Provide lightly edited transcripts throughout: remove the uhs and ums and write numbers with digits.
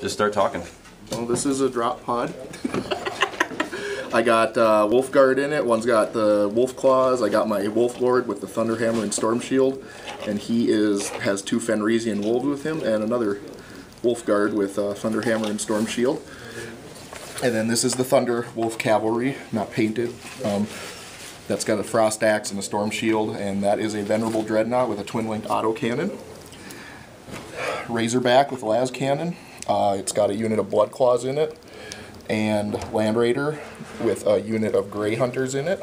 just start talking. Well, this is a drop pod. I got Wolf Guard in it. One's got the Wolf Claws. I got my Wolf Lord with the Thunder Hammer and Storm Shield, and he has 2 Fenrisian wolves with him, and another Wolf Guard with Thunder Hammer and Storm Shield. And then this is the Thunder Wolf Cavalry, not painted. That's got a Frost Axe and a Storm Shield, and that is a Venerable Dreadnought with a twin-linked auto cannon. Razorback with las cannon. It's got a unit of Blood Claws in it, and Land Raider with a unit of Grey Hunters in it.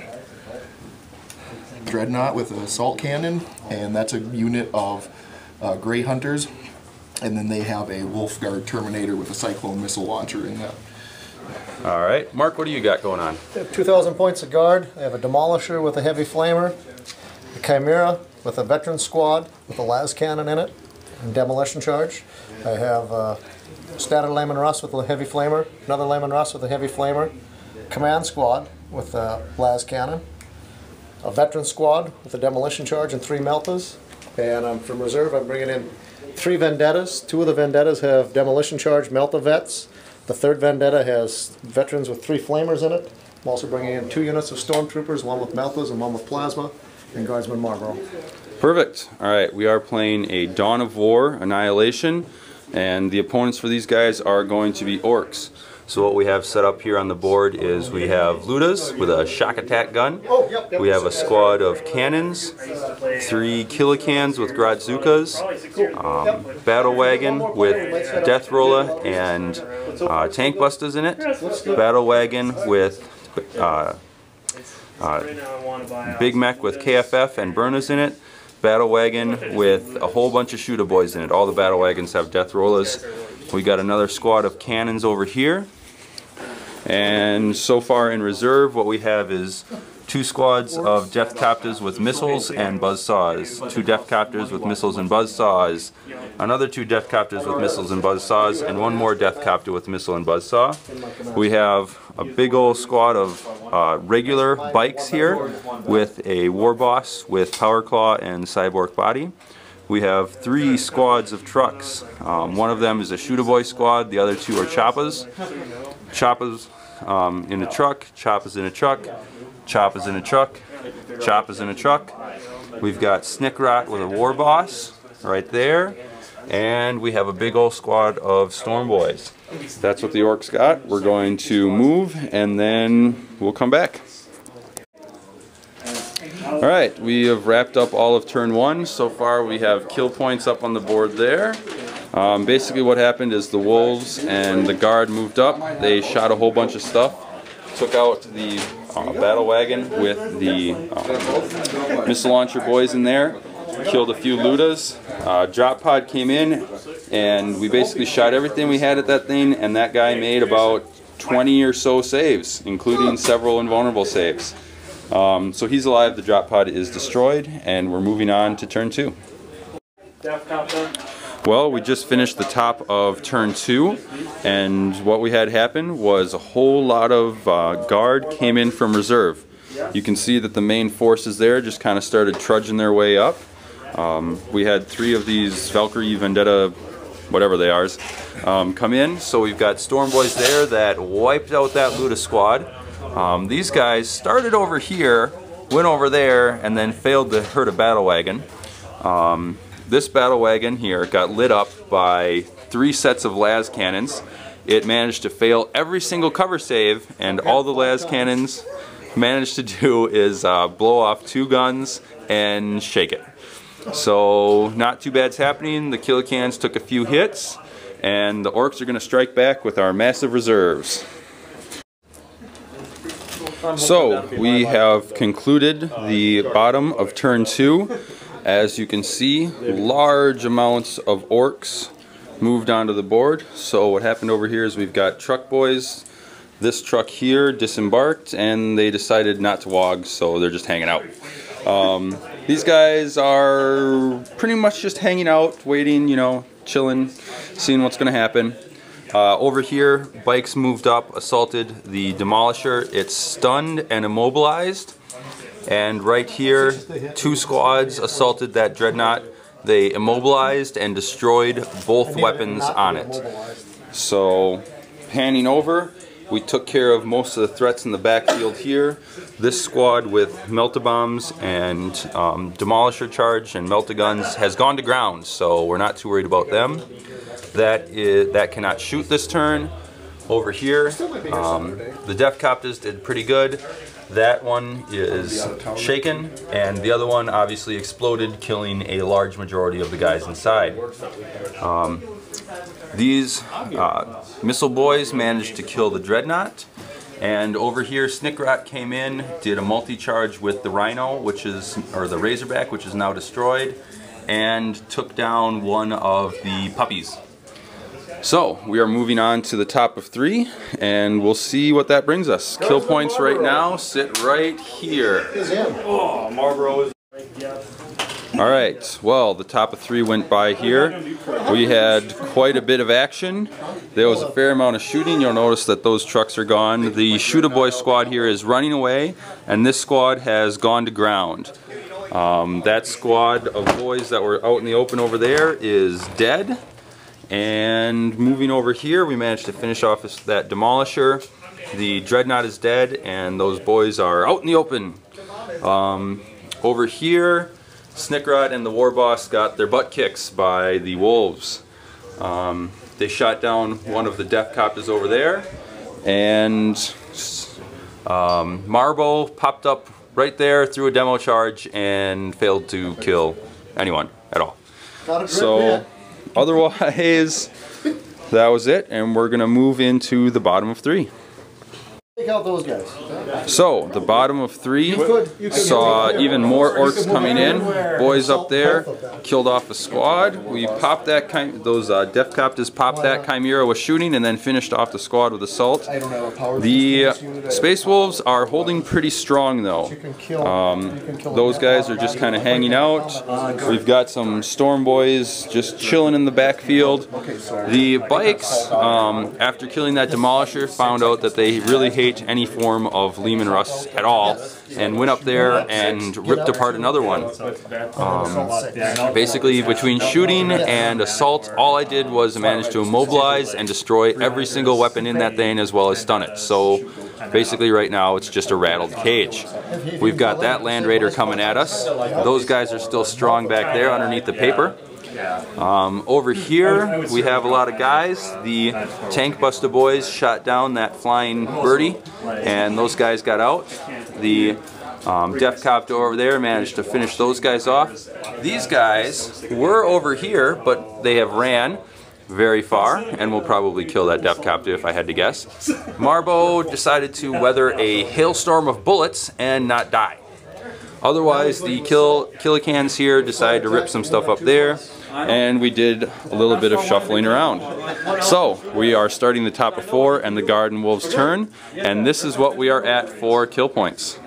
Dreadnought with an assault cannon, and that's a unit of Grey Hunters. And then they have a Wolf Guard Terminator with a Cyclone missile launcher in that. All right, Mark, what do you got going on? I have 2,000 points of guard. I have a Demolisher with a heavy flamer, a Chimera with a veteran squad with a las cannon in it, and demolition charge. I have Standard Layman Russ with a heavy flamer, another Layman Russ with a heavy flamer, command squad with a las cannon, a veteran squad with a demolition charge and 3 Meltas. And from reserve, I'm bringing in 3 Vendettas. 2 of the Vendettas have demolition charge Melta vets. The 3rd Vendetta has veterans with 3 flamers in it. I'm also bringing in 2 units of stormtroopers, 1 with Meltas and 1 with plasma, and Guardsman Marlboro. Perfect. All right, we are playing a Dawn of War Annihilation, and the opponents for these guys are going to be Orks. So what we have set up here on the board is we have Ludas with a shock attack gun. We have a squad of cannons, 3 Killicans with Grodzukas, Battle Wagon with Death Rolla and Tank Busters in it, Battle Wagon with Big Mech with KFF and Burners in it, Battle Wagon with a whole bunch of shooter boys in it. All the battle wagons have Death Rollas. We got another squad of cannons over here. And so far in reserve, what we have is 2 squads of Death Copters with missiles and buzzsaws, 2 Death Copters with missiles and buzzsaws, another 2 Death Copters with missiles and buzzsaws, and 1 more Death Copter with missile and buzzsaw. We have a big old squad of regular bikes here with a War Boss with Power Claw and Cyborg Body. We have 3 squads of trucks. One of them is a Shooter Boy squad, the other 2 are Choppas. Choppas in a truck, Choppas in a truck, Choppas in a truck, Choppas in a truck. We've got Snickrot with a War Boss right there, and we have a big old squad of Storm Boys. That's what the Orks got. We're going to move and then we'll come back. Alright, we have wrapped up all of turn 1. So far we have kill points up on the board there. Basically what happened is the wolves and the guard moved up. They shot a whole bunch of stuff, took out the battle wagon with the missile launcher boys in there, killed a few Ludas. Drop pod came in and we basically shot everything we had at that thing, and that guy made about 20 or so saves, including several invulnerable saves. So he's alive, the drop pod is destroyed, and we're moving on to turn 2. Well, we just finished the top of turn 2, and what we had happen was a whole lot of guard came in from reserve. You can see that the main forces there just kind of started trudging their way up. We had 3 of these Valkyrie Vendetta, whatever they are, come in. So we've got Storm Boys there that wiped out that Luda squad. These guys started over here, went over there, and then failed to hurt a battle wagon. This battle wagon here got lit up by 3 sets of las cannons. It managed to fail every single cover save, and all the las cannons managed to do is blow off 2 guns and shake it. So not too bad's happening. The Killicans took a few hits, and the Orks are going to strike back with our massive reserves. So we have concluded the bottom of turn 2. As you can see, large amounts of Orks moved onto the board. So what happened over here is we've got truck boys. This truck here disembarked and they decided not to wog, so they're just hanging out. These guys are pretty much just hanging out, waiting, you know, chilling, seeing what's going to happen. Over here, bikes moved up, assaulted the Demolisher. It's stunned and immobilized. And right here, 2 squads assaulted that Dreadnought. They immobilized and destroyed both weapons on it. So panning over, we took care of most of the threats in the backfield here. This squad with melt-a-bombs and demolisher charge and melt-a-guns has gone to ground, so we're not too worried about them. That cannot shoot this turn. Over here, the Def Copters did pretty good. That one is shaken, and the other one obviously exploded, killing a large majority of the guys inside. These missile boys managed to kill the Dreadnought, and over here Snickrot came in, did a multi-charge with the Rhino, or the Razorback, which is now destroyed, and took down one of the puppies. So we are moving on to the top of 3, and we'll see what that brings us. Kill points right now sit right here. Oh, Marlboro is. Alright, well, the top of 3 went by here. We had quite a bit of action. There was a fair amount of shooting. You'll notice that those trucks are gone. The Shoot-A-Boy squad here is running away, and this squad has gone to ground. That squad of boys that were out in the open over there is dead. And moving over here, we managed to finish off that demolisher. The Dreadnought is dead, and those boys are out in the open. Over here, Snickrot and the War Boss got their butt kicks by the wolves. They shot down one of the Def Copters over there, and Marbo popped up right there, threw a demo charge, and failed to kill anyone at all. So, otherwise, that was it, and we're gonna move into the bottom of 3. Take out those guys. So, the bottom of 3 saw even more orcs coming in. Boys up there killed off a squad. We popped that those Def Copters popped that Chimera with shooting, and then finished off the squad with assault. The Space Wolves are holding pretty strong though. Those guys are just kind of hanging out. We've got some Storm Boys just chilling in the backfield. The Bikes, after killing that Demolisher, found out that they really hate any form of Lehman Russ at all, and went up there and ripped apart another one. Basically, between shooting and assault, all I did was manage to immobilize and destroy every single weapon in that thing, as well as stun it. So basically right now it's just a rattled cage. We've got that Land Raider coming at us. Those guys are still strong back there underneath the paper. Over here we have a lot of guys. The Tank Buster boys shot down that flying birdie, and those guys got out. The Def Copter over there managed to finish those guys off. These guys were over here, but they have ran very far, and will probably kill that Def Copter if I had to guess. Marbo decided to weather a hailstorm of bullets and not die. Otherwise, the Killicans here decided to rip some stuff up there, and we did a little bit of shuffling around. So, we are starting the top of 4 and the Garden Wolves turn, and this is what we are at for kill points.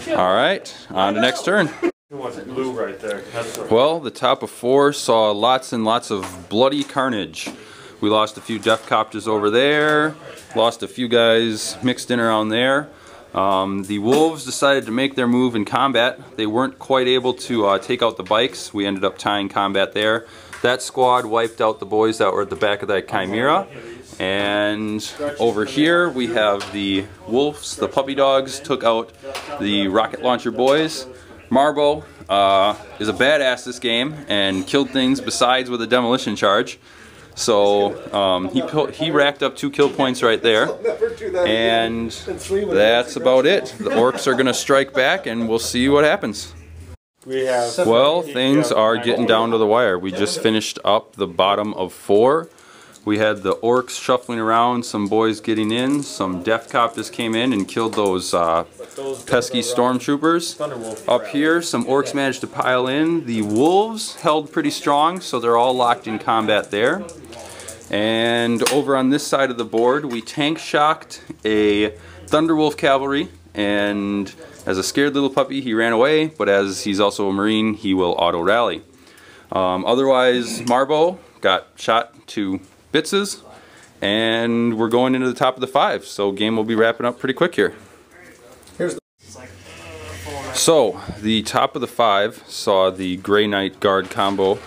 Alright, on to next turn. Blue right there. Well, the top of 4 saw lots and lots of bloody carnage. We lost a few Def Copters over there, lost a few guys mixed in around there. The Wolves decided to make their move in combat. They weren't quite able to take out the Bikes. We ended up tying combat there. That squad wiped out the boys that were at the back of that Chimera. And over here we have the Wolves, the puppy dogs, took out the rocket launcher boys. Marbo is a badass this game and killed things besides with a demolition charge. So he racked up 2 kill points right there, and that's about it. The Orks are going to strike back, and we'll see what happens. Well, things are getting down to the wire. We just finished up the bottom of 4. We had the Orks shuffling around, some boys getting in, some Def Copters came in and killed those pesky stormtroopers. Up here, some Orks managed to pile in. The Wolves held pretty strong, so they're all locked in combat there. And over on this side of the board, we tank shocked a Thunderwolf cavalry, and as a scared little puppy, he ran away, but as he's also a Marine, he will auto-rally. Otherwise, Marbo got shot to bitses, and we're going into the top of the 5, so game will be wrapping up pretty quick here. So, the top of the 5 saw the Grey Knight Guard combo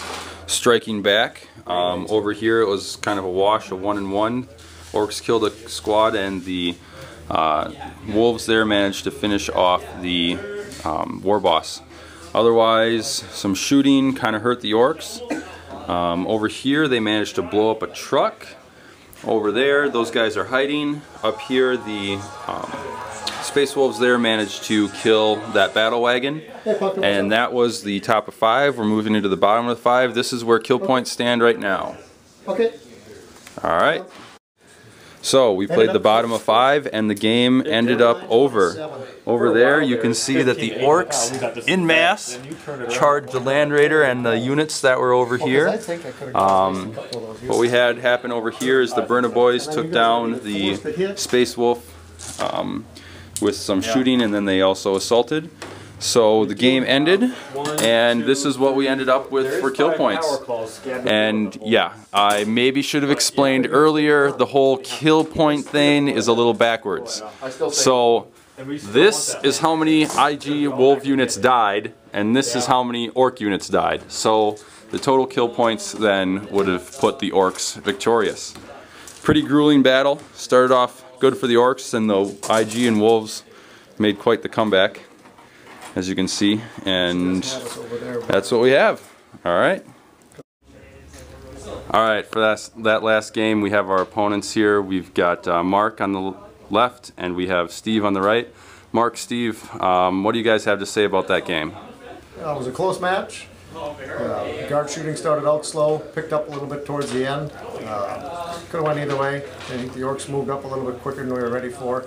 striking back. Over here it was kind of a wash, a 1-1. Orks killed a squad, and the Wolves there managed to finish off the war boss. Otherwise, some shooting kind of hurt the Orks. Over here they managed to blow up a truck. Over there, those guys are hiding. Up here, the Space Wolves there managed to kill that battle wagon, and that was the top of 5. We're moving into the bottom of the 5. This is where kill points stand right now. Okay. All right. So we played the bottom of 5, and the game ended up over. Over there, you can see that the Orks, in mass, charged the Land Raider and the units that were over here. What we had happen over here is the Burna Boys took down the Space Wolf with some shooting, and then they also assaulted. So the game ended, and this is what we ended up with for kill points. And yeah, I maybe should have explained earlier, the whole kill point thing is a little backwards. So this is how many IG Wolf units died, and this is how many Ork units died. So the total kill points then would have put the Orks victorious. Pretty grueling battle. Started off good for the Orks, and the IG and Wolves made quite the comeback, as you can see, and that's what we have. Alright, for that last game, we have our opponents here. We've got Mark on the left, and we have Steve on the right. Mark, Steve, what do you guys have to say about that game? It was a close match. Guard shooting started out slow, picked up a little bit towards the end. Could have went either way. I think the Orks moved up a little bit quicker than we were ready for,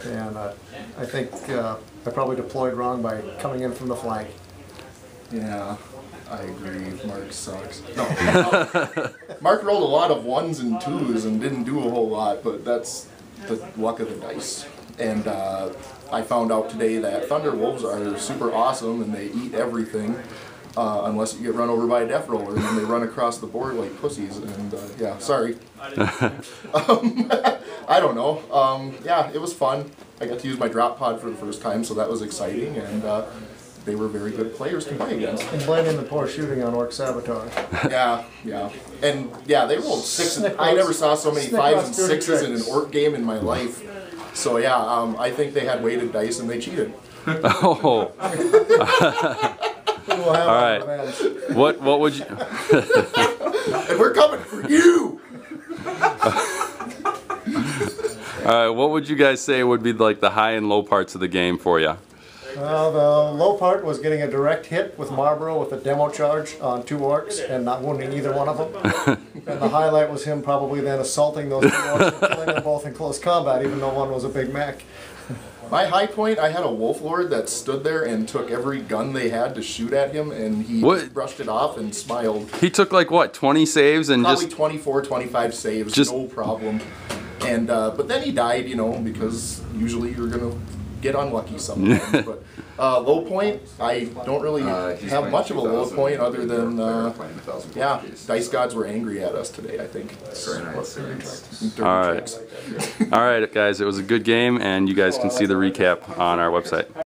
and I think I probably deployed wrong by coming in from the flank. Yeah, I agree. Mark sucks. No, Mark rolled a lot of 1s and 2s and didn't do a whole lot, but that's the luck of the dice. And I found out today that Thunder Wolves are super awesome, and they eat everything. Unless you get run over by a death roller, and then they run across the board like pussies, and yeah, sorry. I don't know. Yeah, it was fun. I got to use my drop pod for the first time, so that was exciting, and they were very good players to play against. And blaming the poor shooting on Ork sabotage. Yeah. And yeah, they rolled 6. I never saw so many 5s and 6s in an Ork game in my life. So yeah, I think they had weighted dice and they cheated. Oh. Alright, what would you... And we're coming for you! Alright, what would you guys say would be like the high and low parts of the game for you? Well, the low part was getting a direct hit with Marlboro with a demo charge on 2 Orks and not wounding either one of them. And the highlight was him probably then assaulting those 2 Orks and killing them both in close combat, even though one was a big mech. My high point, I had a Wolf Lord that stood there and took every gun they had to shoot at him, and he brushed it off and smiled. He took like what, 20 saves and probably 24, 25 saves, no problem. And but then he died, you know, because usually you're gonna get unlucky sometimes. But low point, I don't really have much of a low point other than yeah, Dice Gods were angry at us today, I think. Alright, guys, it was a good game, and you guys can see the recap on our website.